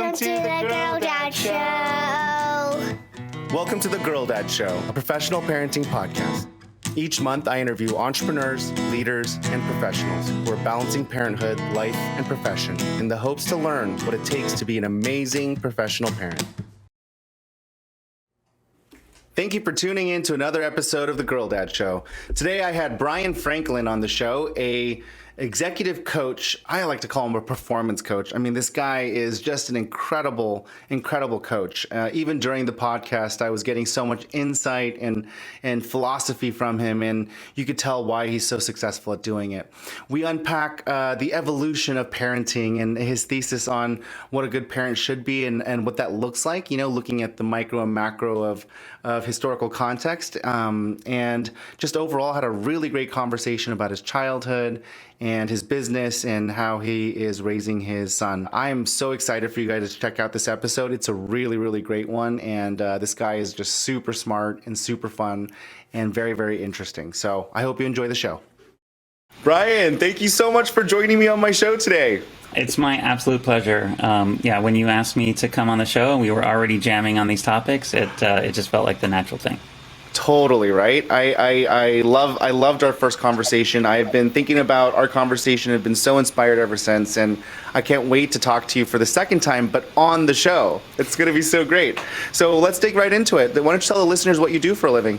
Welcome to the Girl Dad Show. Welcome to the Girl Dad Show, a professional parenting podcast. Each month, I interview entrepreneurs, leaders, and professionals who are balancing parenthood, life, and profession in the hopes to learn what it takes to be an amazing professional parent. Thank you for tuning in to another episode of the Girl Dad Show. Today, I had Bryan Franklin on the show, a executive coach. I like to call him a performance coach. I mean, this guy is just an incredible coach. Even during the podcast, I was getting so much insight and philosophy from him, and you could tell why he's so successful at doing it. We unpack the evolution of parenting and his thesis on what a good parent should be and what that looks like, you know, looking at the micro and macro of historical context, and just overall had a really great conversation about his childhood and his business and how he is raising his son. I am so excited for you guys to check out this episode. It's a really great one, and this guy is just super smart and super fun and very interesting. So I hope you enjoy the show. Bryan, thank you so much for joining me on my show today. It's my absolute pleasure. When you asked me to come on the show and we were already jamming on these topics, it just felt like the natural thing. Totally, right? I loved our first conversation. I've been thinking about our conversation, have been so inspired ever since, and I can't wait to talk to you for the second time, but on the show. It's going to be so great. So let's dig right into it. Why don't you tell the listeners what you do for a living?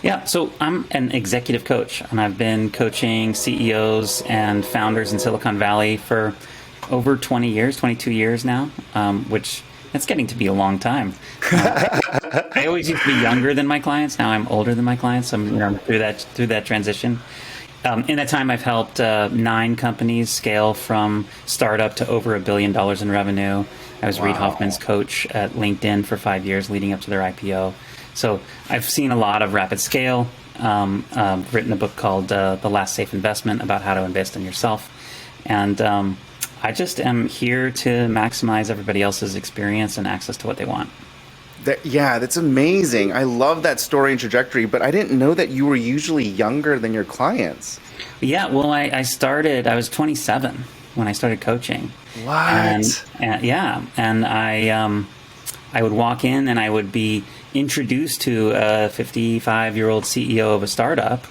Yeah, so I'm an executive coach, and I've been coaching CEOs and founders in Silicon Valley for over 20 years, 22 years now, which it's getting to be a long time. I always used to be younger than my clients. Now I'm older than my clients. I'm through that transition. In that time, I've helped 9 companies scale from startup to over $1 billion in revenue. I was Reid Hoffman's coach at LinkedIn for 5 years leading up to their IPO. So I've seen a lot of rapid scale, written a book called The Last Safe Investment about how to invest in yourself. And I just am here to maximize everybody else's experience and access to what they want. That's amazing. I love that story and trajectory, but I didn't know that you were usually younger than your clients. Yeah, well, I was 27 when I started coaching. What? And I would walk in and I would be introduced to a 55-year-old CEO of a startup.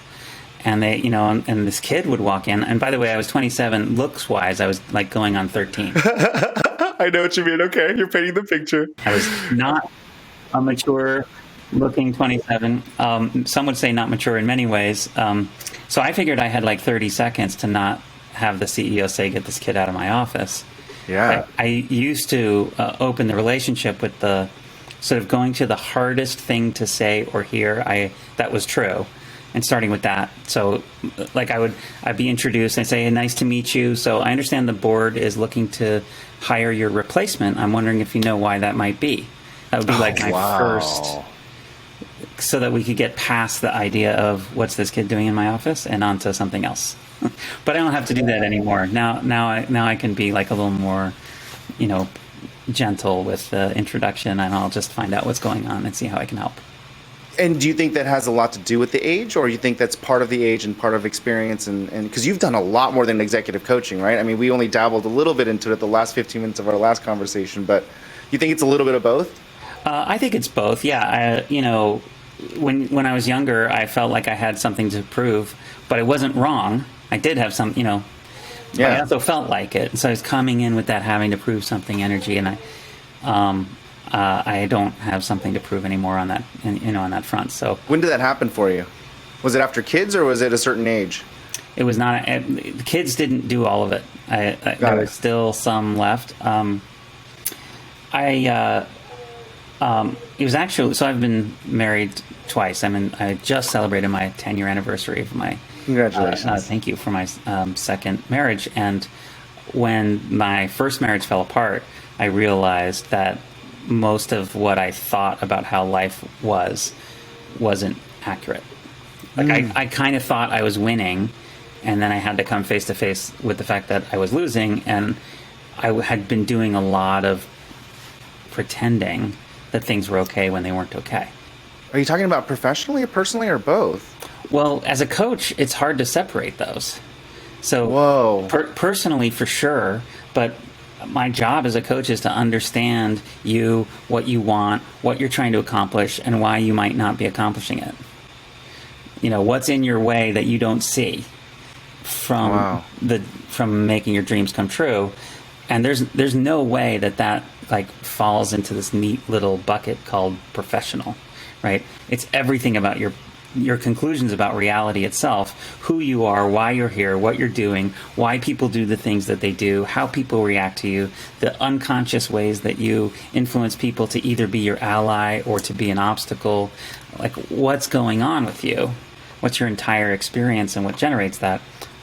And and this kid would walk in. And by the way, I was 27. Looks wise, I was like going on 13. I know what you mean. Okay, you're painting the picture. I was not a mature looking 27. Some would say not mature in many ways. So I figured I had like 30 seconds to not have the CEO say, "Get this kid out of my office." Yeah. I used to open the relationship with the sort of going to the hardest thing to say or hear. That was true. And starting with that. So like I'd be introduced and I'd say, hey, nice to meet you. So I understand the board is looking to hire your replacement. I'm wondering if you know why that might be. That would be my first, so that we could get past the idea of what's this kid doing in my office and onto something else. But I don't have to do that anymore. Now I can be like a little more, gentle with the introduction, and I'll just find out what's going on and see how I can help. And do you think that has a lot to do with the age, or you think that's part of the age and part of experience? And because you've done a lot more than executive coaching, right? I mean, we only dabbled a little bit into it the last 15 minutes of our last conversation, but you think it's a little bit of both? I think it's both. Yeah. When I was younger, I felt like I had something to prove, but I wasn't wrong. I did have some, but I also felt like it. So I was coming in with that having to prove something energy, and I don't have something to prove anymore on that, on that front. So when did that happen for you? Was it after kids, or was it a certain age? It was not. The kids didn't do all of it. There was still some left. It was actually. So I've been married twice. I just celebrated my 10-year anniversary of my. Congratulations! Thank you for my second marriage. And when my first marriage fell apart, I realized that most of what I thought about how life wasn't accurate. Like I kind of thought I was winning, and then I had to come face to face with the fact that I was losing, and I had been doing a lot of pretending that things were okay when they weren't okay. Are you talking about professionally or personally or both? Well, as a coach, it's hard to separate those. So personally, for sure, but my job as a coach is to understand you, what you want, what you're trying to accomplish, and why you might not be accomplishing it. What's in your way that you don't see from from making your dreams come true. And there's no way that like falls into this neat little bucket called professional, right? It's everything about your conclusions about reality itself, who you are, why you're here, what you're doing, why people do the things that they do, how people react to you, the unconscious ways that you influence people to either be your ally or to be an obstacle, like what's going on with you, what's your entire experience and what generates that.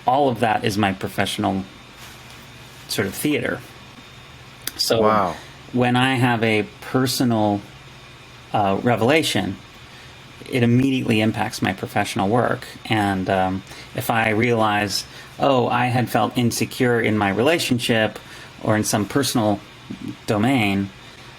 All of that is my professional sort of theater. So when I have a personal revelation, it immediately impacts my professional work. And if I realize, I had felt insecure in my relationship or in some personal domain,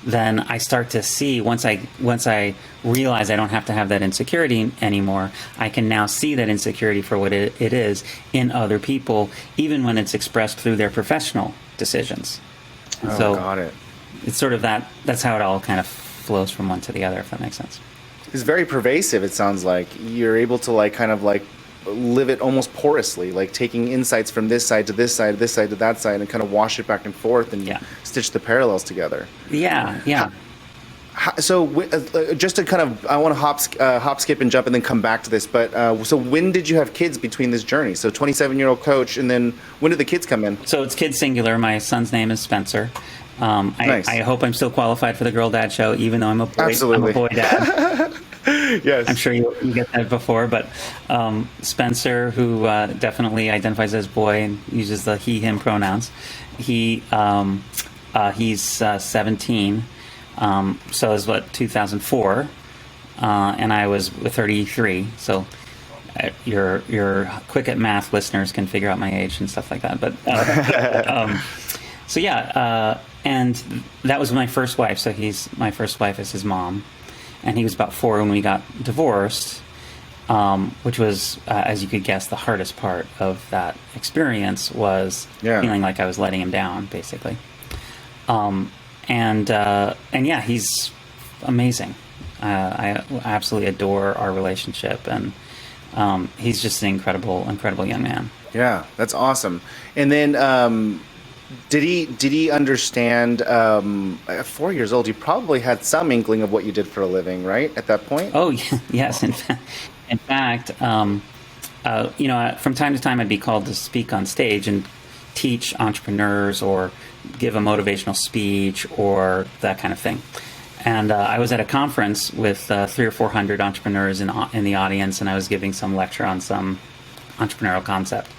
then I start to see, once I realize I don't have to have that insecurity anymore, I can now see that insecurity for what it is in other people, even when it's expressed through their professional decisions. Got it. It's sort of that's how it all kind of flows from one to the other, if that makes sense. It's very pervasive, it sounds like. You're able to live it almost porously, like taking insights from this side to this side, this side to that side, and kind of wash it back and forth and stitch the parallels together. Yeah. So just to kind of, I want to hop, skip, and jump and then come back to this, but so when did you have kids between this journey? So 27-year-old coach, and then when did the kids come in? So it's kids singular. My son's name is Spencer. Nice. I hope I'm still qualified for the Girl Dad Show, even though I'm a boy. Absolutely. I'm a boy dad. Yes. I'm sure you get that before, but Spencer, who definitely identifies as boy and uses the he, him pronouns, he's 17, so is 2004, and I was 33, so your quick at math listeners can figure out my age and stuff like that, but and that was my first wife, so my first wife is his mom. And he was about 4 when we got divorced, which was, as you could guess, the hardest part of that experience was feeling like I was letting him down, basically. And he's amazing. I absolutely adore our relationship, and he's just an incredible young man. Yeah, that's awesome. And then did he understand, at 4 years old, you probably had some inkling of what you did for a living, right, at that point? Oh, yes. In fact, from time to time I'd be called to speak on stage and teach entrepreneurs or give a motivational speech or that kind of thing. And I was at a conference with 300 or 400 entrepreneurs in the audience, and I was giving some lecture on some entrepreneurial concept.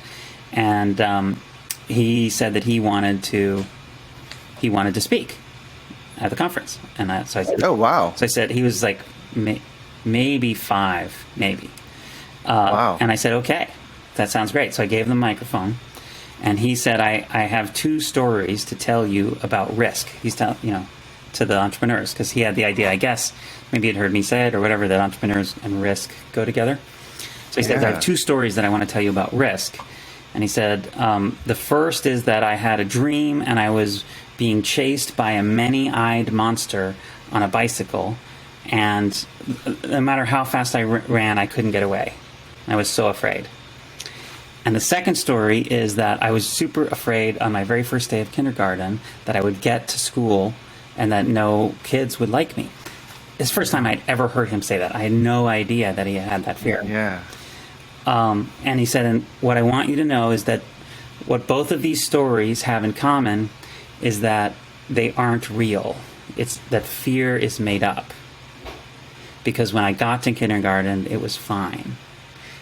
And he said that he wanted to speak at the conference, and so I said, "Oh, wow!" So I said he was like maybe 5, maybe. Wow! And I said, "Okay, that sounds great." So I gave him the microphone, and he said, "I have 2 stories to tell you about risk." He's telling to the entrepreneurs, because he had the idea, I guess, maybe he'd heard me say it or whatever, that entrepreneurs and risk go together. So he said, "I have 2 stories that I want to tell you about risk." And he said, the first is that I had a dream and I was being chased by a many-eyed monster on a bicycle. And no matter how fast I ran, I couldn't get away. I was so afraid. And the second story is that I was super afraid on my very first day of kindergarten that I would get to school and that no kids would like me. It's the first time I'd ever heard him say that. I had no idea that he had that fear. Yeah. And he said, and what I want you to know is that what both of these stories have in common is that they aren't real. It's that fear is made up. Because when I got to kindergarten, it was fine.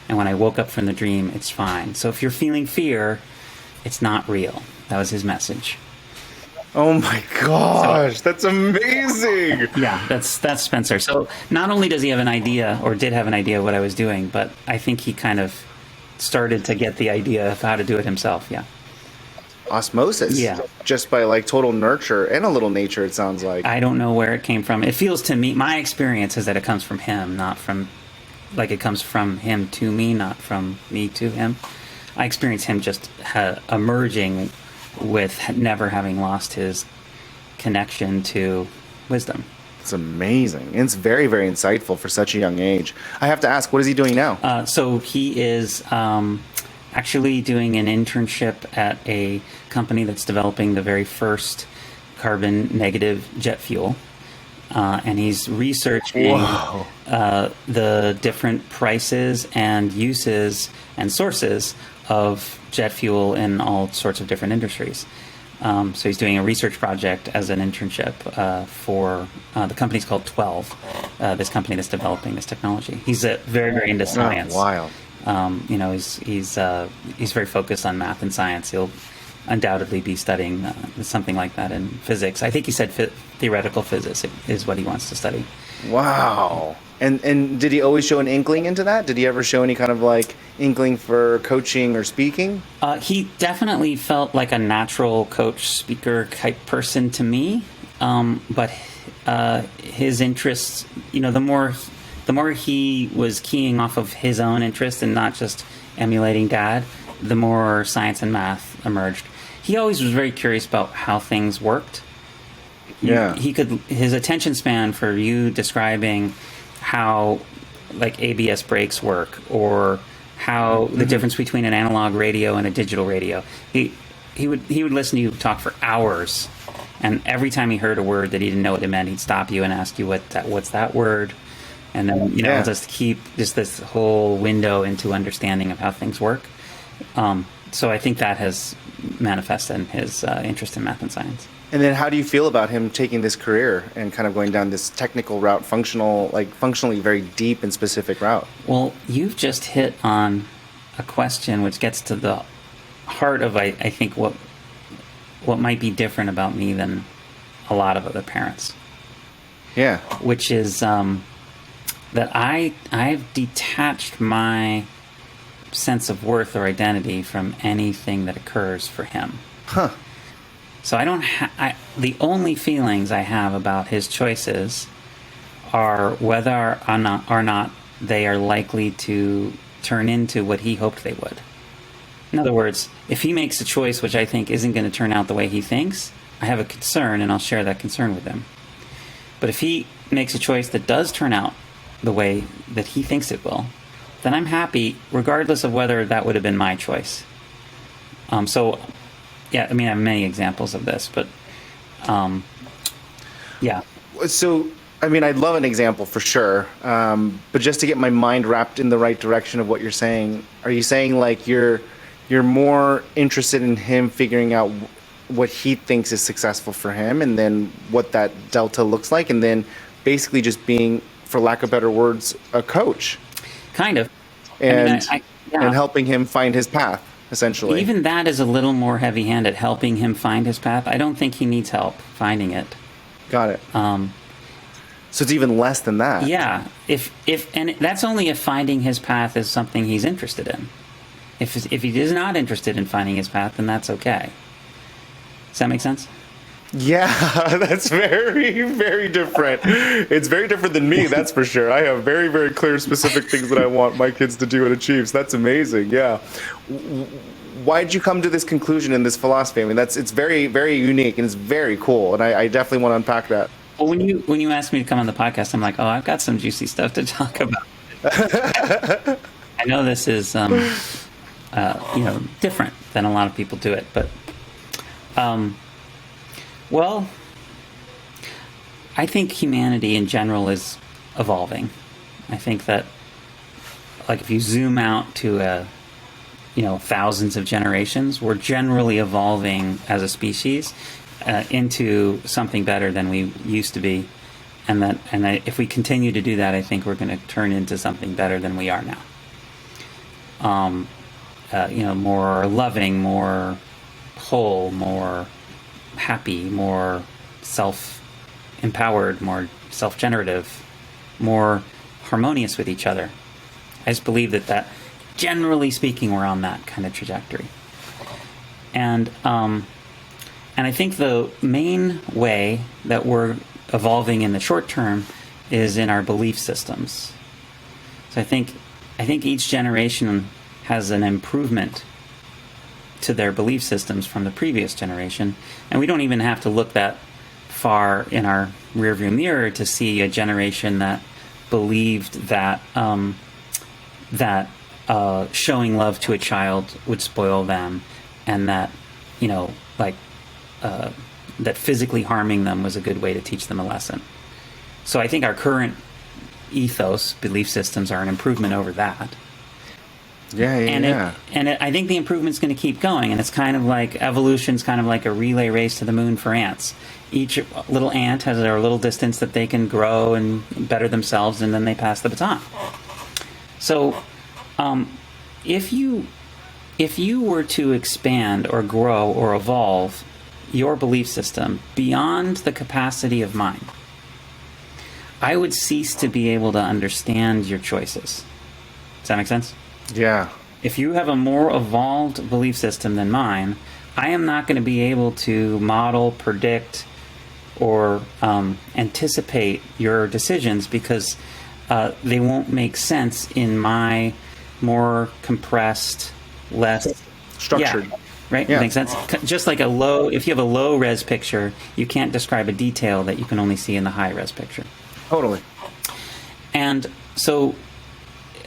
And when I woke up from the dream, it's fine. So if you're feeling fear, it's not real. That was his message. Oh my gosh, that's amazing. Yeah, that's Spencer. So not only does he have an idea, or did have an idea of what I was doing, but I think he kind of started to get the idea of how to do it himself. Yeah. Osmosis. Yeah. Just by total nurture and a little nature, it sounds like. I don't know where it came from. It feels to me, my experience is that it comes from him, not from, it comes from him to me, not from me to him. I experience him just emerging with never having lost his connection to wisdom. It's amazing. And it's very, very insightful for such a young age. I have to ask, what is he doing now? So he is actually doing an internship at a company that's developing the very first carbon negative jet fuel. And he's researching the different prices and uses and sources of jet fuel in all sorts of different industries. So he's doing a research project as an internship for the company's called 12, this company that's developing this technology. He's very, very into science. Wild. He's very focused on math and science. He'll undoubtedly be studying something like that in physics. I think he said theoretical physics is what he wants to study. Wow. And did he always show an inkling into that? Did he ever show any kind of like inkling for coaching or speaking? He definitely felt like a natural coach, speaker type person to me. But his interests, the more he was keying off of his own interest and not just emulating dad, the more science and math emerged. He always was very curious about how things worked. His attention span for you describing how like ABS brakes work or how the difference between an analog radio and a digital radio. He would listen to you talk for hours, and every time he heard a word that he didn't know what it meant, he'd stop you and ask you what's that word, and then just keep this whole window into understanding of how things work. So I think that has manifested in his interest in math and science. And then how do you feel about him taking this career and kind of going down this technical route, functionally very deep and specific route? Well, you've just hit on a question which gets to the heart of, I think, what might be different about me than a lot of other parents. Yeah. Which is that I've detached my sense of worth or identity from anything that occurs for him. Huh. So the only feelings I have about his choices are whether or not they are likely to turn into what he hoped they would. In other words, if he makes a choice which I think isn't going to turn out the way he thinks, I have a concern and I'll share that concern with him. But if he makes a choice that does turn out the way that he thinks it will, then I'm happy regardless of whether that would have been my choice. Yeah, I mean, I have many examples of this, but yeah. So, I mean, I'd love an example for sure, but just to get my mind wrapped in the right direction of what you're saying, are you saying like you're more interested in him figuring out what he thinks is successful for him and then what that delta looks like, and then basically just being, for lack of better words, a coach? Kind of. And helping him find his path, essentially. Even that is a little more heavy-handed, helping him find his path. I don't think he needs help finding it. Got it. So it's even less than that. Yeah. And that's only if finding his path is something he's interested in. If he is not interested in finding his path, then that's okay. Does that make sense? Yeah, that's very, very different. It's very different than me, that's for sure. I have very, very clear, specific things that I want my kids to do and achieve. So that's amazing. Yeah. Why did you come to this conclusion and this philosophy? I mean, it's very, very unique and it's very cool. And I definitely want to unpack that. Well, when you asked me to come on the podcast, I'm like, I've got some juicy stuff to talk about. I know this is, different than a lot of people do it, but, well, I think humanity in general is evolving. I think that, like, if you zoom out to thousands of generations, we're generally evolving as a species into something better than we used to be, and if we continue to do that, I think we're going to turn into something better than we are now. More loving, more whole, more happy, more self-empowered, more self-generative, more harmonious with each other. I just believe that generally speaking, we're on that kind of trajectory. And I think the main way that we're evolving in the short term is in our belief systems. So I think each generation has an improvement to their belief systems from the previous generation. And we don't even have to look that far in our rearview mirror to see a generation that believed that showing love to a child would spoil them, and that that physically harming them was a good way to teach them a lesson. So I think our current ethos, belief systems, are an improvement over that. I think the improvement's going to keep going, and it's kind of like evolution's kind of like a relay race to the moon for ants. Each little ant has their little distance that they can grow and better themselves, and then they pass the baton. So if you were to expand or grow or evolve your belief system beyond the capacity of mine, I would cease to be able to understand your choices. Does that make sense? Yeah. If you have a more evolved belief system than mine, I am not going to be able to model, predict, or anticipate your decisions, because they won't make sense in my more compressed, less structured. Yeah, right? Yeah. Makes sense? Just like if you have a low res picture, you can't describe a detail that you can only see in the high res picture. Totally. And so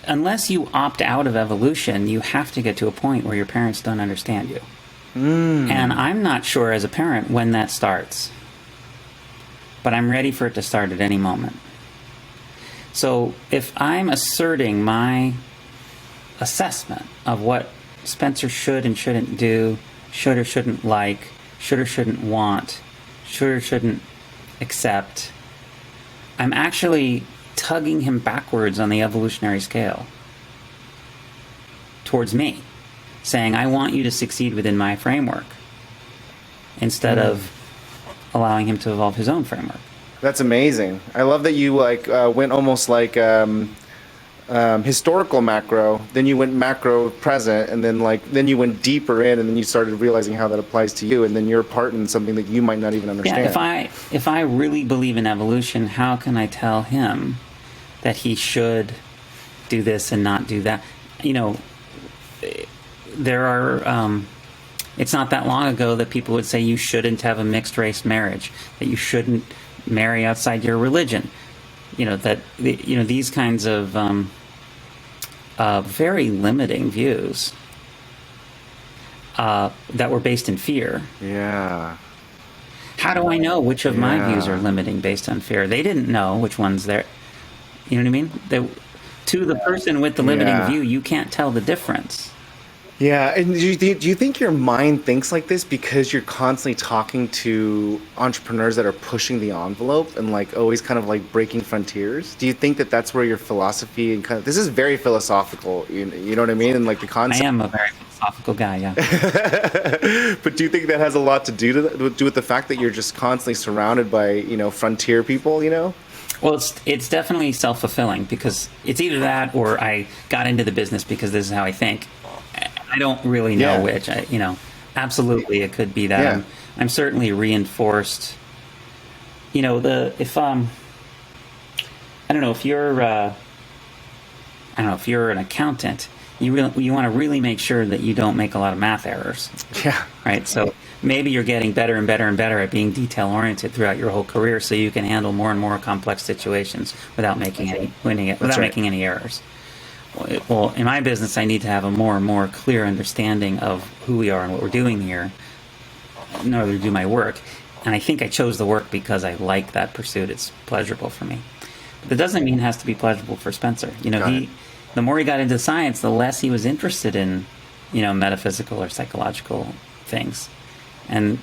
unless you opt out of evolution, you have to get to a point where your parents don't understand you. And I'm not sure as a parent when that starts, but I'm ready for it to start at any moment. So if I'm asserting my assessment of what Spencer should and shouldn't do, should or shouldn't like, should or shouldn't want, should or shouldn't accept, I'm actually tugging him backwards on the evolutionary scale towards me, saying, I want you to succeed within my framework, instead of allowing him to evolve his own framework. That's amazing. I love that you went almost like historical macro, then you went macro present, and then you went deeper in, and then you started realizing how that applies to you, and then you're part in something that you might not even understand. Yeah, if I really believe in evolution, how can I tell him that he should do this and not do that? There are it's not that long ago that people would say you shouldn't have a mixed race marriage, that you shouldn't marry outside your religion. These kinds of very limiting views that were based in fear. Yeah. How do I know which of my views are limiting based on fear? They didn't know which ones they're. You know what I mean? To the person with the limiting view, you can't tell the difference. Yeah, and do you think your mind thinks like this because you're constantly talking to entrepreneurs that are pushing the envelope and always kind of breaking frontiers? Do you think that that's where your philosophy and this is very philosophical, you know what I mean? And the concept. I am a very philosophical guy, yeah. But do you think that has a lot to do with the fact that you're just constantly surrounded by frontier people? Well, it's definitely self-fulfilling, because it's either that or I got into the business because this is how I think. I don't really know which. Absolutely, it could be that. Yeah. I'm certainly reinforced. I don't know if you're an accountant, you want to really make sure that you don't make a lot of math errors. Yeah. Right. So maybe you're getting better and better and better at being detail oriented throughout your whole career, so you can handle more and more complex situations without making any errors. Well, in my business, I need to have a more and more clear understanding of who we are and what we're doing here in order to do my work. And I think I chose the work because I like that pursuit. It's pleasurable for me. But that doesn't mean it has to be pleasurable for Spencer. The more he got into science, the less he was interested in, metaphysical or psychological things. And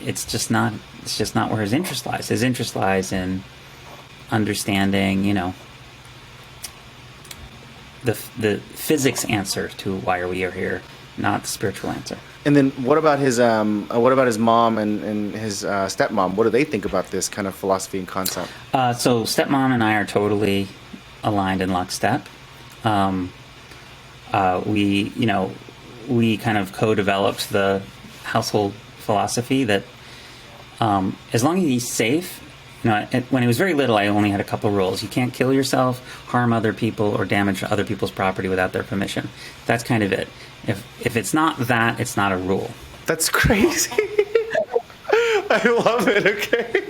it's just not where his interest lies. His interest lies in understanding, the physics answer to why are we here, not the spiritual answer. And then what about his mom and his stepmom? What do they think about this kind of philosophy and concept? So stepmom and I are totally aligned in lockstep. We kind of co-developed the household philosophy that as long as he's safe when he was very little, I only had a couple rules. You can't kill yourself, harm other people, or damage other people's property without their permission. That's kind of it. If it's not that, it's not a rule. That's crazy. I love it. Okay.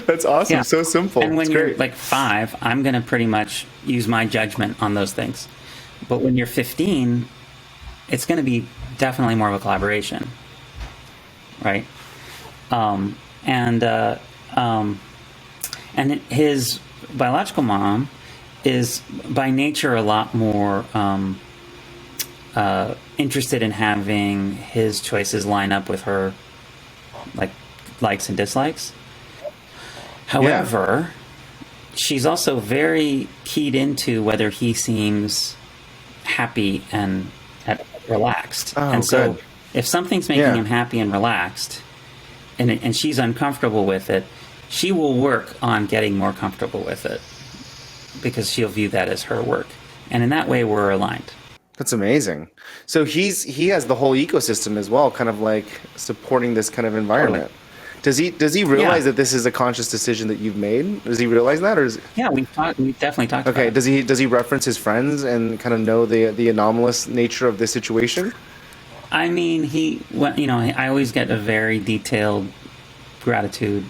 That's awesome. Yeah. So simple. And when it's you're great. like 5, I'm going to pretty much use my judgment on those things. But when you're 15, it's going to be definitely more of a collaboration, right? And his biological mom is by nature a lot more interested in having his choices line up with her likes and dislikes. However, she's also very keyed into whether he seems happy and relaxed. And so good. if something's making him happy and relaxed, and she's uncomfortable with it, she will work on getting more comfortable with it because she'll view that as her work. And in that way, we're aligned. That's amazing. So he has the whole ecosystem as well, kind of like supporting this kind of environment. Totally. Does he realize that this is a conscious decision that you've made? Does he realize that, or is Yeah, we definitely talked about it. Does he reference his friends and kind of know the anomalous nature of this situation? I mean, I always get a very detailed gratitude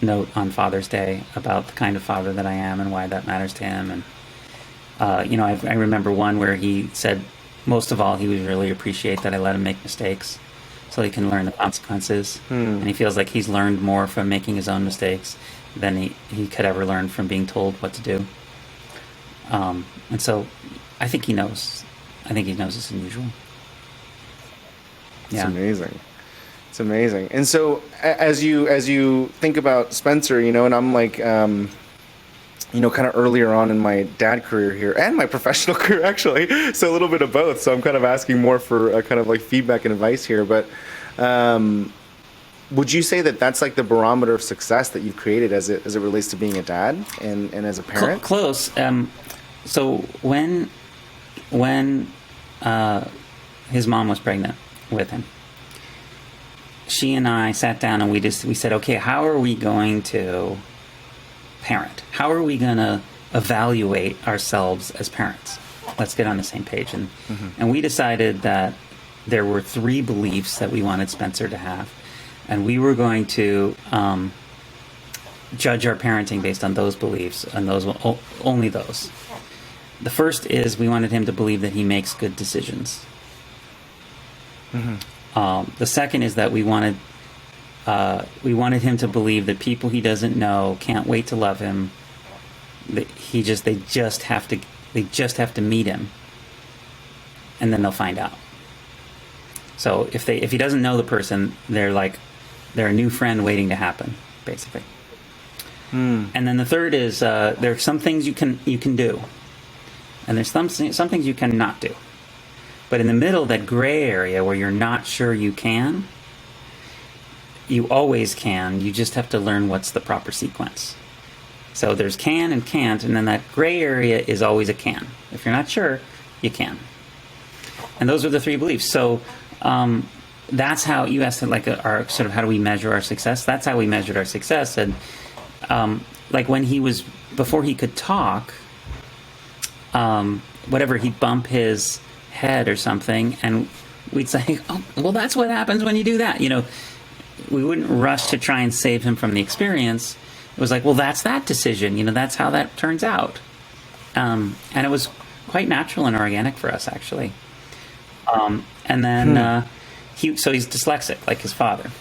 note on Father's Day about the kind of father that I am and why that matters to him. And I remember one where he said, most of all, he would really appreciate that I let him make mistakes so he can learn the consequences. And he feels like he's learned more from making his own mistakes than he could ever learn from being told what to do. And so I think he knows. I think he knows it's unusual. It's amazing. It's amazing. And so as you think about Spencer, and I'm like, kind of earlier on in my dad career here and my professional career, actually. So a little bit of both. So I'm kind of asking more for a kind of like feedback and advice here. But would you say that that's like the barometer of success that you've created as it relates to being a dad and as a parent? Close. So when his mom was pregnant with him, she and I sat down and we said, okay, how are we going to parent? How are we going to evaluate ourselves as parents? Let's get on the same page. And we decided that there were 3 beliefs that we wanted Spencer to have. And we were going to judge our parenting based on those beliefs, and only those. The first is we wanted him to believe that he makes good decisions. The second is that we wanted him to believe that people he doesn't know can't wait to love him. They just have to meet him, and then they'll find out. So if he doesn't know the person, they're a new friend waiting to happen, basically. And then the third is there are some things you can do, and there's some things you cannot do. But in the middle, that gray area where you're not sure you can, you always can. You just have to learn what's the proper sequence. So there's can and can't, and then that gray area is always a can. If you're not sure, you can. And those are the 3 beliefs. So that's how you asked, our sort of how do we measure our success? That's how we measured our success. And before he could talk, he'd bump his head or something, and we'd say, oh, well, that's what happens when you do that. We wouldn't rush to try and save him from the experience. It was like, well, that's that decision. That's how that turns out. And it was quite natural and organic for us, actually. And then he's dyslexic, like his father.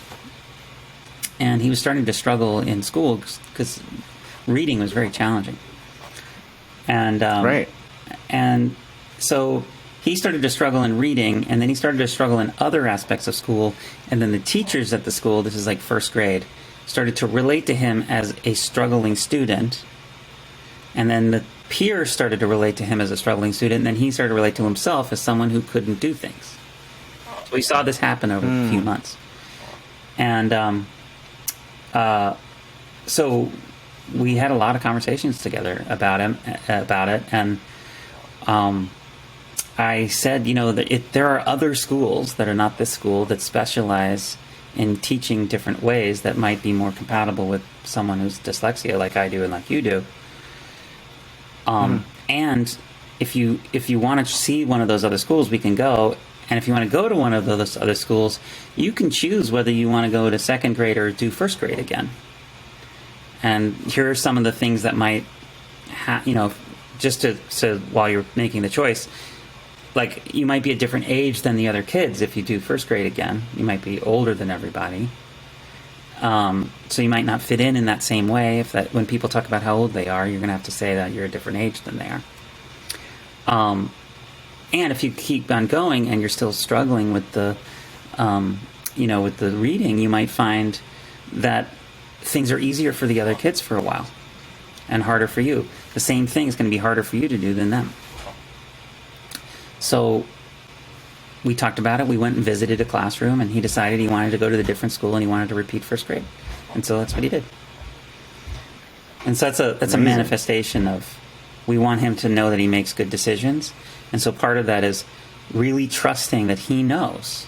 And he was starting to struggle in school because reading was very challenging. And right. And so he started to struggle in reading, and then he started to struggle in other aspects of school. And then the teachers at the school, this is like first grade, started to relate to him as a struggling student. And then the peers started to relate to him as a struggling student. And then he started to relate to himself as someone who couldn't do things. So we saw this happen over a few months. And so we had a lot of conversations together about it. And I said, that there are other schools that are not this school that specialize in teaching different ways that might be more compatible with someone who's dyslexia, like I do and like you do. And if you want to see one of those other schools, we can go. And if you want to go to one of those other schools, you can choose whether you want to go to second grade or do first grade again. And here are some of the things that might, just so while you're making the choice, like you might be a different age than the other kids if you do first grade again. You might be older than everybody. So you might not fit in that same way. When people talk about how old they are, you're going to have to say that you're a different age than they are. And if you keep on going and you're still struggling with the reading, you might find that things are easier for the other kids for a while and harder for you. The same thing is going to be harder for you to do than them. So we talked about it. We went and visited a classroom, and he decided he wanted to go to the different school and he wanted to repeat first grade. And so that's what he did. And so that's a manifestation of, we want him to know that he makes good decisions. And so part of that is really trusting that he knows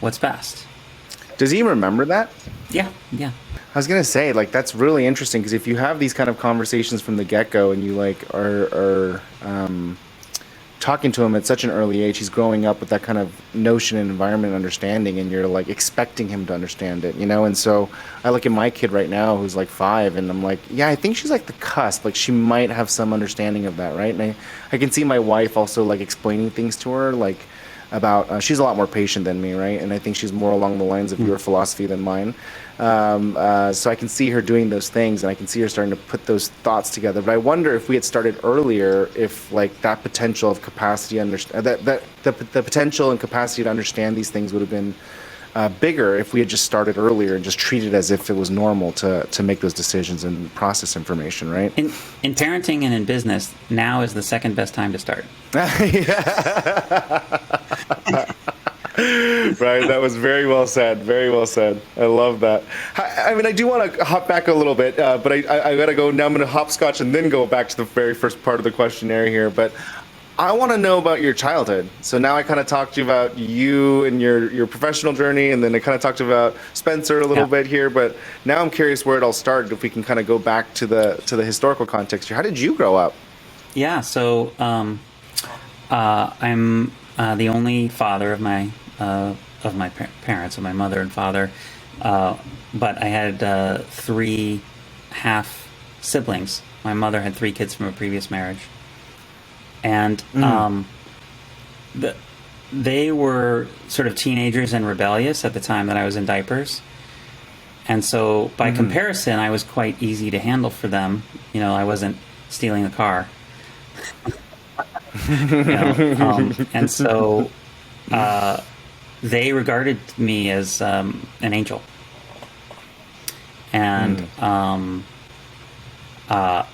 what's best. Does he remember that? Yeah. I was going to say, like, that's really interesting, because if you have these kind of conversations from the get-go and you, like, are talking to him at such an early age, he's growing up with that kind of notion and environment and understanding, and you're, like, expecting him to understand it, And so I look at my kid right now who's, like, 5, and I'm like, yeah, I think she's, like, the cusp. Like, she might have some understanding of that, right? And I can see my wife also, like, explaining things to her, like, about she's a lot more patient than me, right? And I think she's more along the lines of your philosophy than mine. So I can see her doing those things, and I can see her starting to put those thoughts together. But I wonder if we had started earlier, if like that potential of capacity, the potential and capacity to understand these things would have been bigger if we had just started earlier and just treated it as if it was normal to make those decisions and process information, right? In parenting and in business, now is the second best time to start. Right, that was very well said. Very well said. I love that. I mean, I do want to hop back a little bit, but I got to go now. I'm going to hopscotch and then go back to the very first part of the questionnaire here. But I want to know about your childhood. So now I kind of talked to you about you and your professional journey, and then I kind of talked to you about Spencer a little bit here. But now I'm curious where it all started. If we can kind of go back to the historical context here. How did you grow up? Yeah. So I'm the only father of my parents, of my mother and father, but I had 3 half siblings. My mother had 3 kids from a previous marriage, and they were sort of teenagers and rebellious at the time that I was in diapers, and so by comparison, I was quite easy to handle for them. I wasn't stealing the car, and so. They regarded me as an angel, and I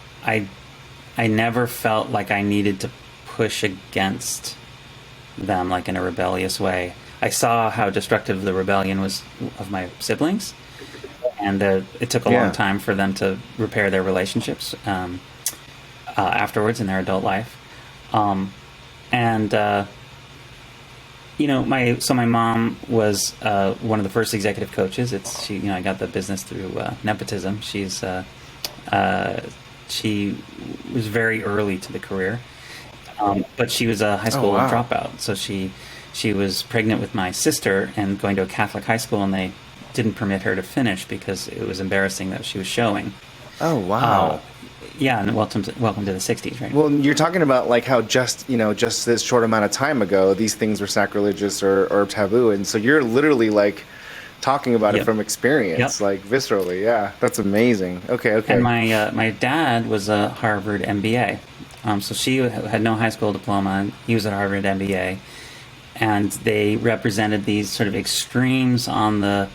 never felt like I needed to push against them like in a rebellious way. I saw how destructive the rebellion was of my siblings, and it took a long time for them to repair their relationships afterwards in their adult life, my mom was one of the first executive coaches. I got the business through nepotism. She was very early to the career, but she was a high school dropout. So she was pregnant with my sister and going to a Catholic high school, and they didn't permit her to finish because it was embarrassing that she was showing. Oh wow. Yeah, and welcome to the 60s, right? Well, you're talking about like how just this short amount of time ago, these things were sacrilegious or taboo, and so you're literally like talking about it from experience, like viscerally. Yeah, that's amazing. Okay. And my dad was a Harvard MBA, so she had no high school diploma, and he was at Harvard MBA, and they represented these sort of extremes on the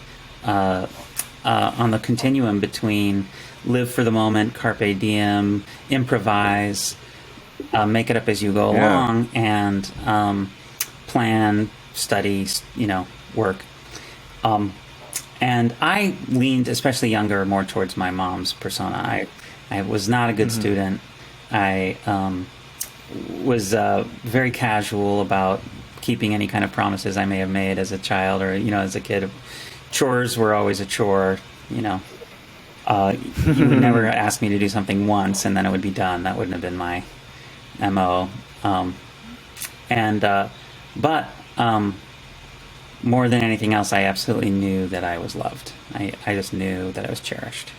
continuum between live for the moment, carpe diem, improvise, make it up as you go along, and plan, study, work. And I leaned, especially younger, more towards my mom's persona. I was not a good student. I was very casual about keeping any kind of promises I may have made as a child or, as a kid. chores were always a chore. You know, you would never ask me to do something once and then it would be done. That wouldn't have been my MO. But more than anything else, I absolutely knew that I was loved. I just knew that I was cherished.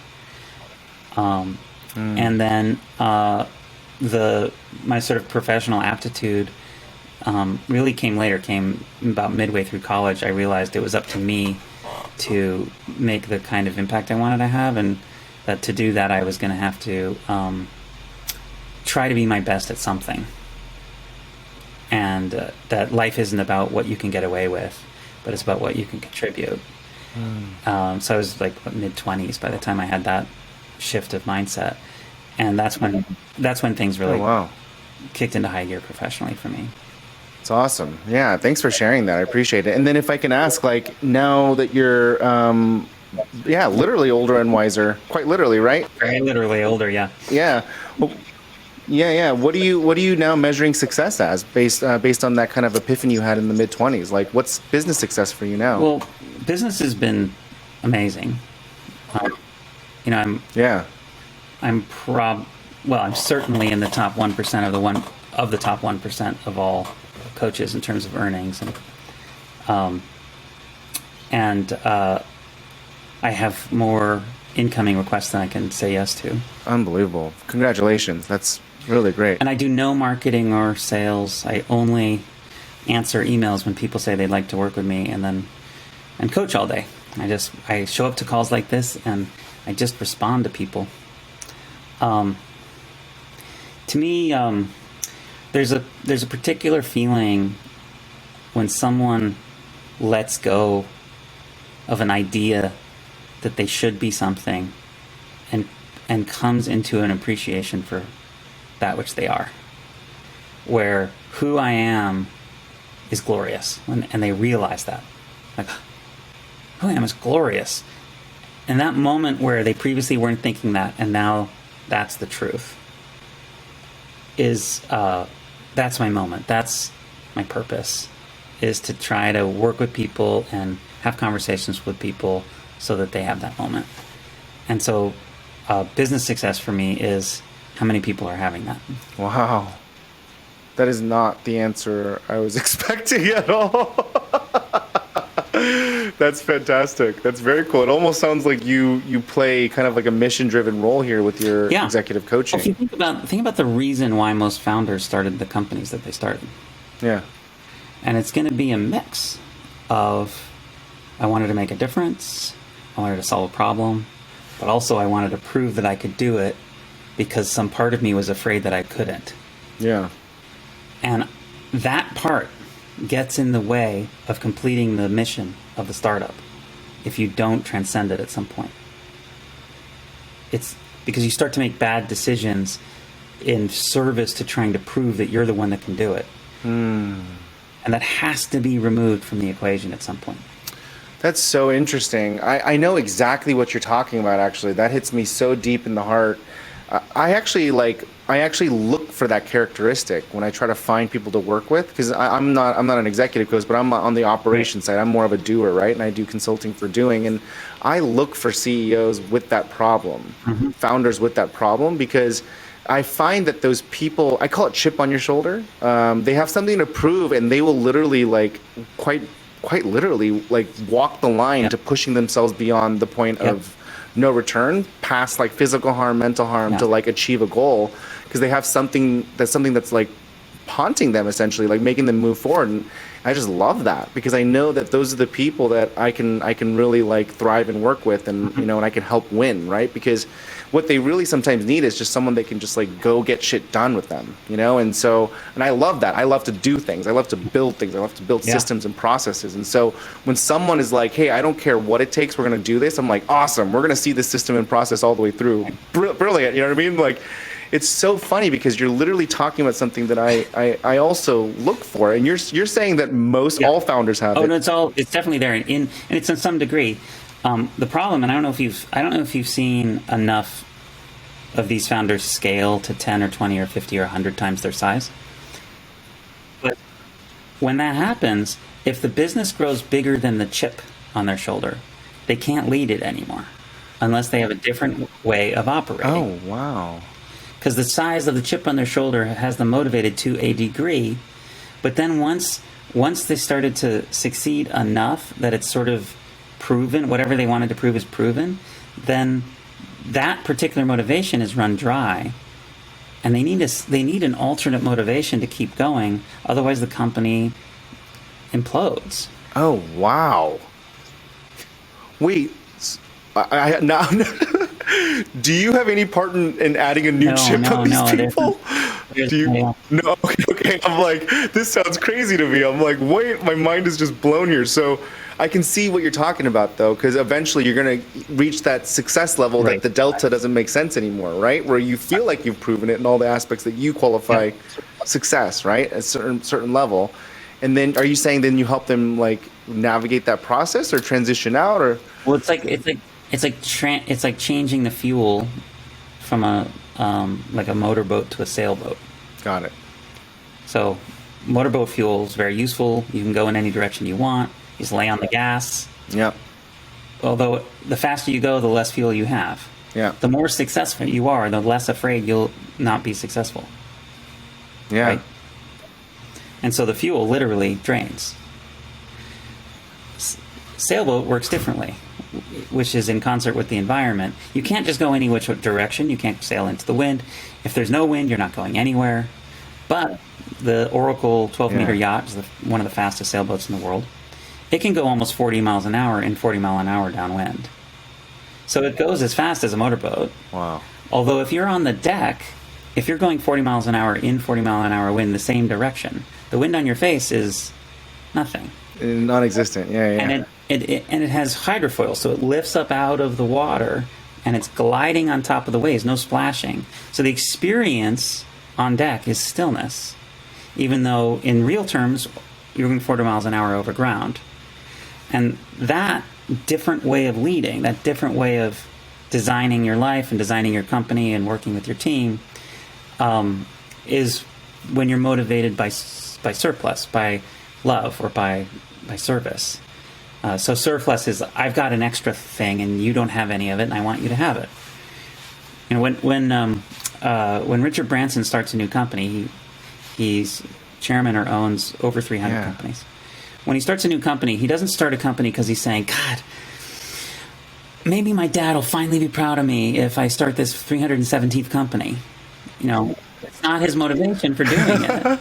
And then my sort of professional aptitude really came later, came about midway through college. I realized it was up to me to make the kind of impact I wanted to have, and that to do that I was going to have to try to be my best at something. And that life isn't about what you can get away with, but it's about what you can contribute. So I was like mid-20s by the time I had that shift of mindset, and that's when things really kicked into high gear professionally for me. It's awesome. Yeah, thanks for sharing that. I appreciate it. And then if I can ask, like, now that you're literally older and wiser, quite literally, right? Very literally older, yeah. Yeah. Well, yeah. What are you now measuring success as, based on that kind of epiphany you had in the mid-20s? Like, what's business success for you now? Well, business has been amazing. I'm certainly in the top 1% of the top 1% of all coaches in terms of earnings, and I have more incoming requests than I can say yes to. Unbelievable! Congratulations. That's really great. And I do no marketing or sales. I only answer emails when people say they'd like to work with me, and coach all day. I show up to calls like this, and I just respond to people. To me, there's a particular feeling when someone lets go of an idea that they should be something, and comes into an appreciation for that which they are, where who I am is glorious, and they realize that, like, who I am is glorious. And that moment where they previously weren't thinking that, and now that's the truth, is that's my moment. That's my purpose, is to try to work with people and have conversations with people so that they have that moment. And so business success for me is how many people are having that. Wow. That is not the answer I was expecting at all. That's fantastic. That's very cool. It almost sounds like you play kind of like a mission-driven role here with your executive coaching. Well, if you think about the reason why most founders started the companies that they started. Yeah. And it's going to be a mix of, I wanted to make a difference, I wanted to solve a problem, but also I wanted to prove that I could do it because some part of me was afraid that I couldn't. Yeah. And that part gets in the way of completing the mission of the startup if you don't transcend it at some point. It's because you start to make bad decisions in service to trying to prove that you're the one that can do it. And that has to be removed from the equation at some point. That's so interesting. I know exactly what you're talking about, actually. That hits me so deep in the heart. I actually look for that characteristic when I try to find people to work with, because I'm not an executive coach, but I'm on the operations side. I'm more of a doer, right? And I do consulting for doing, and I look for CEOs with that problem, founders with that problem, because I find that those people, I call it chip on your shoulder. They have something to prove, and they will literally, like, quite literally, like, walk the line to pushing themselves beyond the point of no return, past like physical harm, mental harm, to like achieve a goal, because they have something that's like haunting them, essentially, like making them move forward. And I just love that, because I know that those are the people that I can really like thrive and work with, and and I can help win, right? Because what they really sometimes need is just someone that can just like go get shit done with them, and I love that. I love to do things. I love to build things. I love to build systems and processes. And so when someone is like, hey, I don't care what it takes, we're going to do this, I'm like, awesome. We're going to see this system and process all the way through. Brilliant. You know what I mean? Like, it's so funny, because you're literally talking about something that I also look for, and you're saying that all founders have it. Oh no, it's definitely there, and it's in some degree. The problem, and I don't know if you've seen enough of these founders scale to 10 or 20 or 50 or 100 times their size. But when that happens, if the business grows bigger than the chip on their shoulder, they can't lead it anymore unless they have a different way of operating. Oh, wow. Because the size of the chip on their shoulder has them motivated to a degree. But then once they started to succeed enough that it's sort of proven, whatever they wanted to prove is proven, then that particular motivation is run dry. And they need an alternate motivation to keep going. Otherwise, the company implodes. Oh, wow. Wait, now, do you have any part in adding a new chip on these people? No, okay. I'm like, this sounds crazy to me. I'm like, wait, my mind is just blown here. So I can see what you're talking about, though, because eventually you're going to reach that success level that the delta doesn't make sense anymore, right? Where you feel like you've proven it in all the aspects that you qualify success, right? At a certain level. And then are you saying then you help them like navigate that process or transition out, or? Well, it's like changing the fuel from a motorboat to a sailboat. Got it. So motorboat fuel is very useful. You can go in any direction you want. You just lay on the gas. Yep. Although the faster you go, the less fuel you have. Yeah. The more successful you are, the less afraid you'll not be successful. Yeah. Right? And so the fuel literally drains. Sailboat works differently, which is in concert with the environment. You can't just go any which direction. You can't sail into the wind. If there's no wind, you're not going anywhere. But the Oracle 12-meter yacht is one of the fastest sailboats in the world. It can go almost 40 miles an hour in 40 mile an hour downwind. So it goes as fast as a motorboat. Wow. Although if you're on the deck, if you're going 40 miles an hour in 40 mile an hour wind the same direction, the wind on your face is nothing. Non-existent. Yeah. And it has hydrofoil, so it lifts up out of the water and it's gliding on top of the waves, no splashing. So the experience on deck is stillness, even though in real terms you're going 40 miles an hour over ground. And that different way of leading, that different way of designing your life and designing your company and working with your team is when you're motivated by surplus, by love, or by service. So surplus is, I've got an extra thing and you don't have any of it and I want you to have it. You know, when Richard Branson starts a new company, he's chairman or owns over 300 companies. When he starts a new company, he doesn't start a company because he's saying, God, maybe my dad will finally be proud of me if I start this 317th company. You know, it's not his motivation for doing it.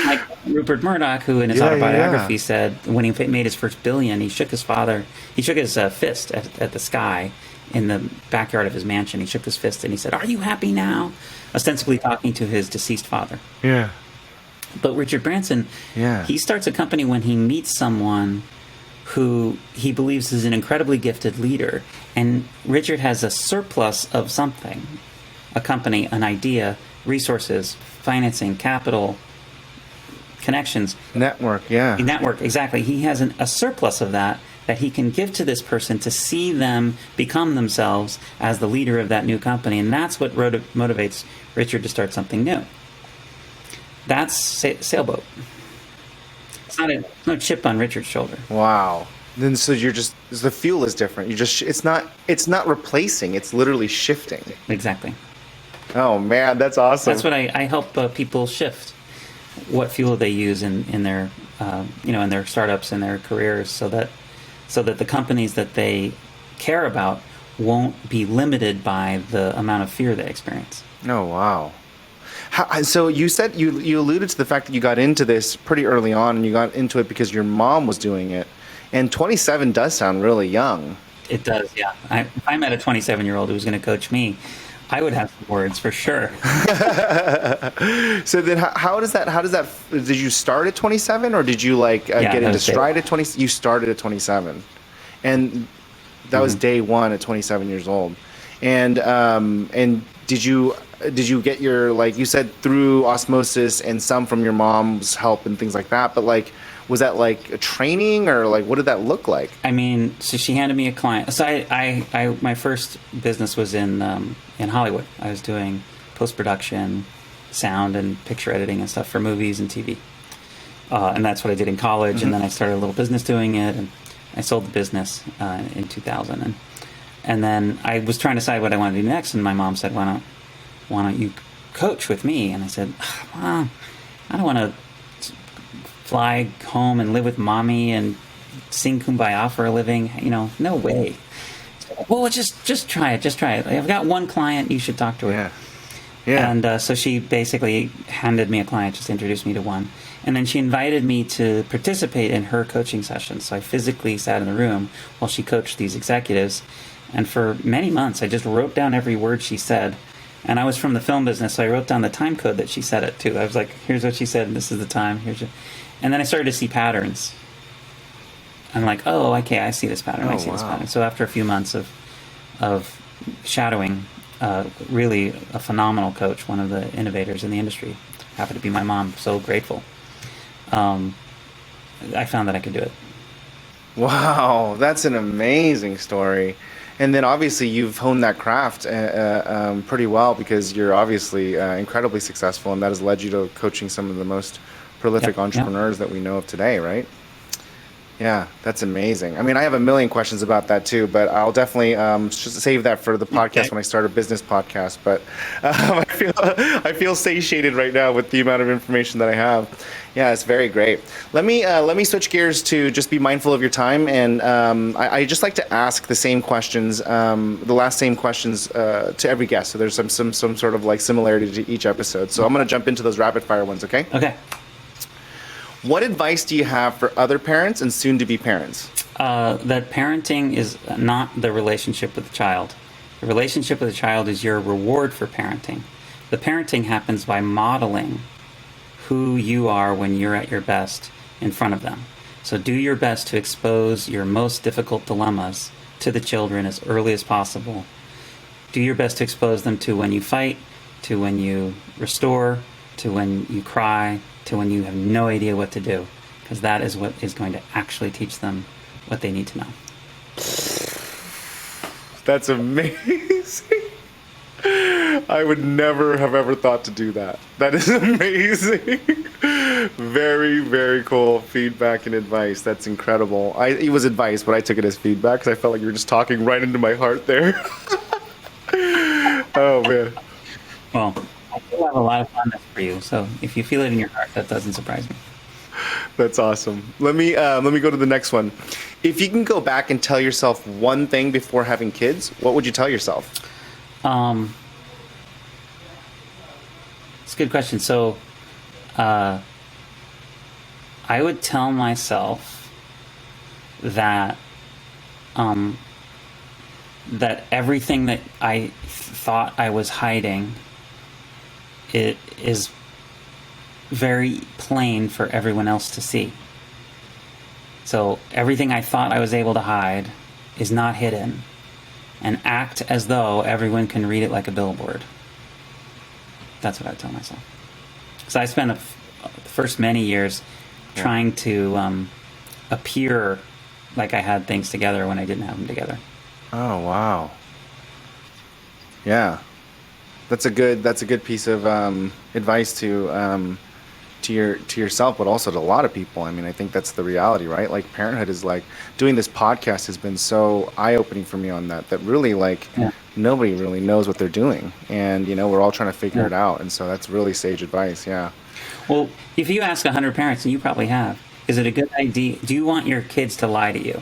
Like Rupert Murdoch, who in his autobiography said when he made his first billion, he shook his fist at the sky in the backyard of his mansion. He shook his fist and he said, "Are you happy now?" Ostensibly talking to his deceased father. Yeah. But Richard Branson, he starts a company when he meets someone who he believes is an incredibly gifted leader. And Richard has a surplus of something, a company, an idea, resources, financing, capital, connections. Network, Network, exactly. He has a surplus of that he can give to this person to see them become themselves as the leader of that new company. And that's what motivates Richard to start something new. That's sailboat. It's no chip on Richard's shoulder. Wow. Then so you're just, the fuel is different. It's not replacing. It's literally shifting. Exactly. Oh man, that's awesome. That's what I help people shift. What fuel they use in their in their startups and their careers, so that the companies that they care about won't be limited by the amount of fear they experience. Oh wow. So you said you alluded to the fact that you got into this pretty early on, and you got into it because your mom was doing it. And 27 does sound really young. It does, yeah. If I met a 27-year-old who was going to coach me, I would have some words for sure. So then how does that, did you start at 27 or did you get into stride at 20? You started at 27. And that was day one at 27 years old. And did you get your, you said through osmosis and some from your mom's help and things like that, but was that a training or what did that look like? I mean, so she handed me a client. So I my first business was in Hollywood. I was doing post-production, sound and picture editing and stuff for movies and TV. And that's what I did in college. Mm-hmm. And then I started a little business doing it. And I sold the business in 2000, and then I was trying to decide what I wanted to do next, and my mom said, "Why don't you coach with me?" And I said, "Mom, I don't want to fly home and live with mommy and sing Kumbaya for a living. No way." Well, just try it. Just try it. I've got one client. You should talk to her. Yeah. And so she basically handed me a client, just introduced me to one. And then she invited me to participate in her coaching sessions. So I physically sat in the room while she coached these executives. And for many months, I just wrote down every word she said. And I was from the film business, so I wrote down the time code that she said it too. I was like, here's what she said, and this is the time. And then I started to see patterns. I'm like, oh, okay, I see this pattern. I see this pattern. So after a few months of shadowing, really a phenomenal coach, one of the innovators in the industry, happened to be my mom. So grateful. I found that I could do it. Wow, that's an amazing story. And then obviously you've honed that craft pretty well, because you're obviously incredibly successful, and that has led you to coaching some of the most prolific entrepreneurs that we know of today, right? Yeah, that's amazing. I mean, I have a million questions about that too, but I'll definitely just save that for the podcast when I start a business podcast. But I feel satiated right now with the amount of information that I have. Yeah, it's very great. Let me switch gears to just be mindful of your time, and I just like to ask the same questions, the same questions to every guest. So there's some sort of like similarity to each episode. So I'm going to jump into those rapid fire ones. Okay. Okay. What advice do you have for other parents and soon-to-be parents? That parenting is not the relationship with the child. The relationship with the child is your reward for parenting. The parenting happens by modeling who you are when you're at your best in front of them. So do your best to expose your most difficult dilemmas to the children as early as possible. Do your best to expose them to when you fight, to when you restore, to when you cry, to when you have no idea what to do, because that is what is going to actually teach them what they need to know. That's amazing. I would never have ever thought to do that. That is amazing. Very, very cool feedback and advice. That's incredible. It was advice, but I took it as feedback because I felt like you were just talking right into my heart there. Oh, man. Well, I still have a lot of fondness for you, so if you feel it in your heart, that doesn't surprise me. That's awesome. Let me go to the next one. If you can go back and tell yourself one thing before having kids, what would you tell yourself? It's a good question. So, I would tell myself that that everything that I thought I was hiding, it is very plain for everyone else to see. So everything I thought I was able to hide is not hidden, and act as though everyone can read it like a billboard. That's what I tell myself. So I spent the first many years trying to appear like I had things together when I didn't have them together. Oh, wow. Yeah. That's a good piece of advice to yourself, but also to a lot of people. I mean, I think that's the reality, right? Like, parenthood is like, doing this podcast has been so eye-opening for me on that really, like, nobody really knows what they're doing, and we're all trying to figure it out, and so that's really sage advice. Yeah. Well, if you ask 100 parents, and you probably have, is it a good idea? Do you want your kids to lie to you?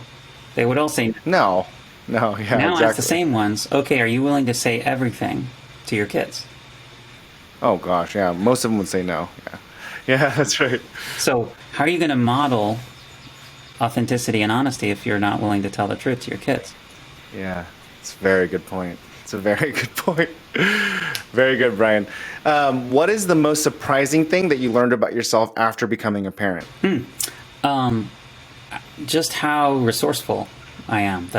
They would all say no. Yeah. Now exactly. ask the same ones. Okay, are you willing to say everything to your kids? Oh gosh, yeah. Most of them would say no. Yeah, that's right. So how are you going to model authenticity and honesty if you're not willing to tell the truth to your kids? Yeah, it's a very good point. It's a very good point. Very good, Bryan. What is the most surprising thing that you learned about yourself after becoming a parent? Just how resourceful I am.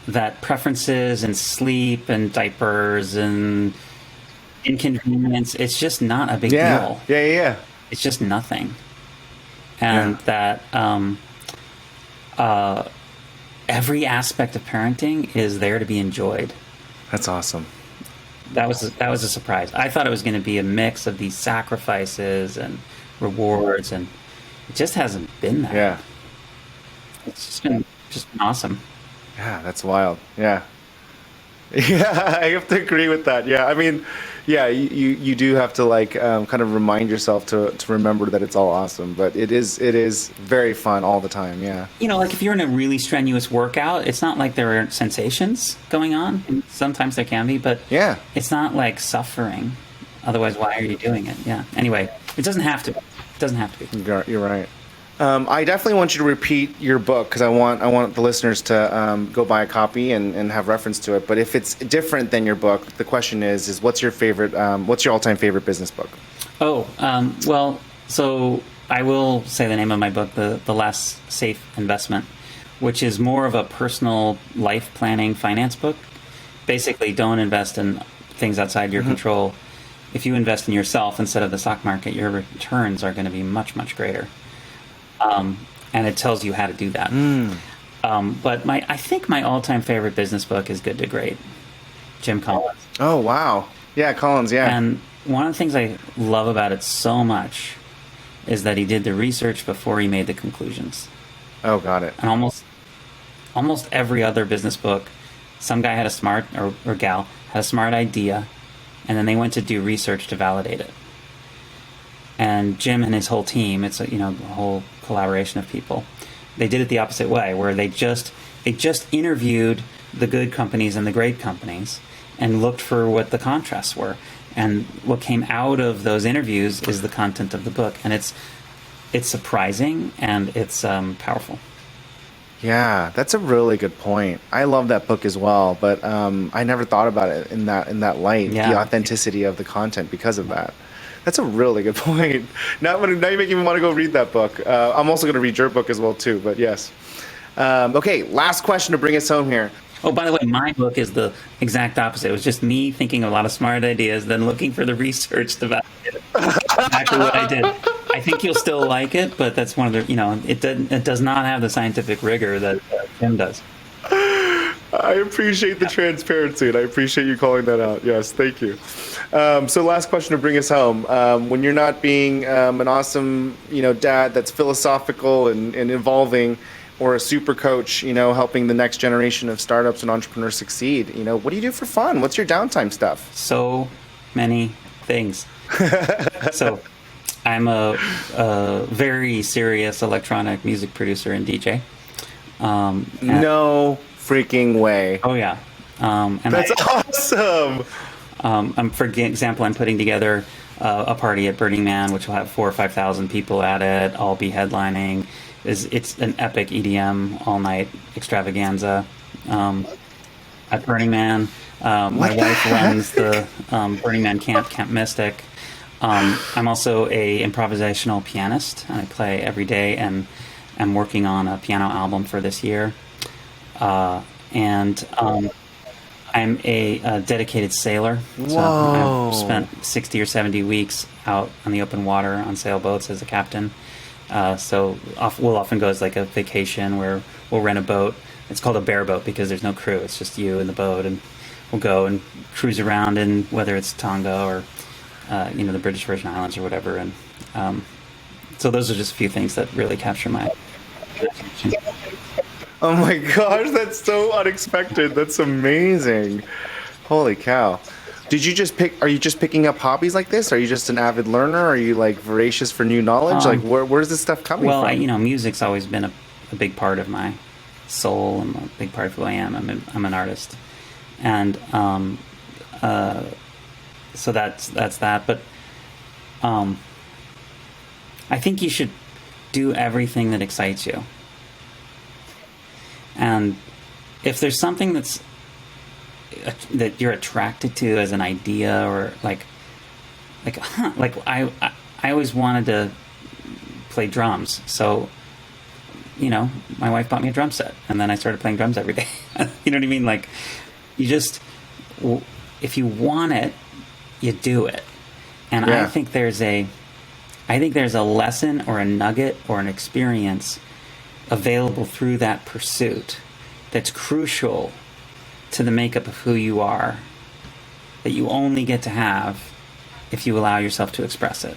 That preferences and sleep and diapers and inconvenience, it's just not a big deal. Yeah. It's just nothing. And that every aspect of parenting is there to be enjoyed. That's awesome. That was a surprise. I thought it was going to be a mix of these sacrifices and rewards, and it just hasn't been that. it's just been awesome. Yeah, that's wild. Yeah. Yeah, I have to agree with that. Yeah, I mean, yeah, you do have to like kind of remind yourself to remember that it's all awesome, but it is very fun all the time. Yeah. Like if you're in a really strenuous workout, it's not like there aren't sensations going on. And sometimes there can be, but Yeah. it's not like suffering. Otherwise, why are you doing it? Yeah. Anyway, it doesn't have to be. It doesn't have to be. You're right. I definitely want you to repeat your book because I want the listeners to go buy a copy and have reference to it. But if it's different than your book, the question is what's your favorite? What's your all-time favorite business book? Oh, well, so I will say the name of my book, The Last Safe Investment, which is more of a personal life planning finance book. Basically, don't invest in things outside your control. If you invest in yourself instead of the stock market, your returns are going to be much, much greater. And it tells you how to do that. But I think my all-time favorite business book is Good to Great, Jim Collins. Oh, wow. Yeah, Collins, yeah. And one of the things I love about it so much is that he did the research before he made the conclusions. Oh, got it. And almost every other business book, some guy had a smart, or gal, had a smart idea, and then they went to do research to validate it. And Jim and his whole team, it's a whole collaboration of people. They did it the opposite way, where they just interviewed the good companies and the great companies and looked for what the contrasts were. And what came out of those interviews is the content of the book, and it's surprising and it's powerful. Yeah, that's a really good point. I love that book as well, but I never thought about it in that light, Yeah. the authenticity of the content because of that. That's a really good point. Now you're making me want to go read that book. I'm also going to read your book as well too, but yes. Okay, last question to bring us home here. Oh, by the way, my book is the exact opposite. It was just me thinking of a lot of smart ideas, then looking for the research to validate it. Exactly what I did. I think you'll still like it, but that's one of the, it does not have the scientific rigor that Jim does. I appreciate the transparency, and I appreciate you calling that out. Yes, thank you. So last question to bring us home. When you're not being an awesome, dad that's philosophical and evolving, or a super coach, helping the next generation of startups and entrepreneurs succeed, what do you do for fun? What's your downtime stuff? So many things. So I'm a very serious electronic music producer and DJ. No freaking way. Oh, yeah. That's awesome. For example, I'm putting together a party at Burning Man, which will have 4,000 or 5,000 people at it. I'll be headlining. It's an epic EDM all-night extravaganza at Burning Man. My wife runs the Burning Man Camp Mystic. I'm also a improvisational pianist. I play every day, and I'm working on a piano album for this year. And I'm a dedicated sailor. So Whoa. I've spent 60 or 70 weeks out on the open water on sailboats as a captain. So we'll often go as like a vacation where we'll rent a boat. It's called a bare boat because there's no crew. It's just you and the boat, and we'll go and cruise around in whether it's Tonga or the British Virgin Islands or whatever. And so those are just a few things that really capture my attention. Oh my gosh, that's so unexpected. That's amazing. Holy cow. Are you just picking up hobbies like this? Are you just an avid learner? Are you like voracious for new knowledge? Where's this stuff coming from? Well, music's always been a big part of my soul and a big part of who I am. I'm an artist. And so that's that. But I think you should do everything that excites you. And if there's something that you're attracted to as an idea, or like I always wanted to play drums. So, my wife bought me a drum set, and then I started playing drums every day. You know what I mean? Like, if you want it, you do it. And yeah. I think there's a lesson or a nugget or an experience available through that pursuit that's crucial to the makeup of who you are, that you only get to have if you allow yourself to express it.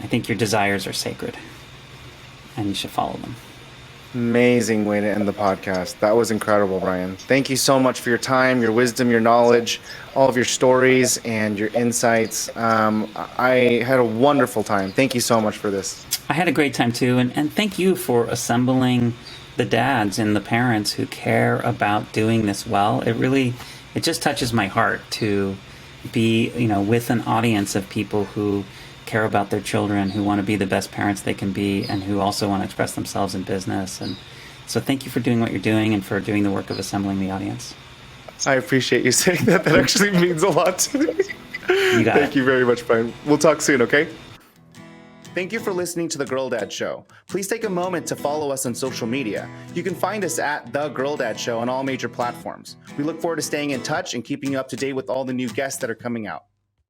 I think your desires are sacred, and you should follow them. Amazing way to end the podcast. That was incredible, Bryan. Thank you so much for your time, your wisdom, your knowledge, all of your stories and your insights. I had a wonderful time. Thank you so much for this. I had a great time too, and thank you for assembling the dads and the parents who care about doing this well. It just touches my heart to be, with an audience of people who care about their children, who want to be the best parents they can be, and who also want to express themselves in business. And so thank you for doing what you're doing and for doing the work of assembling the audience. I appreciate you saying that. That actually means a lot to me. You got Thank it. you very much, Bryan. We'll talk soon, okay? Thank you for listening to The Girl Dad Show. Please take a moment to follow us on social media. You can find us at The Girl Dad Show on all major platforms. We look forward to staying in touch and keeping you up to date with all the new guests that are coming out.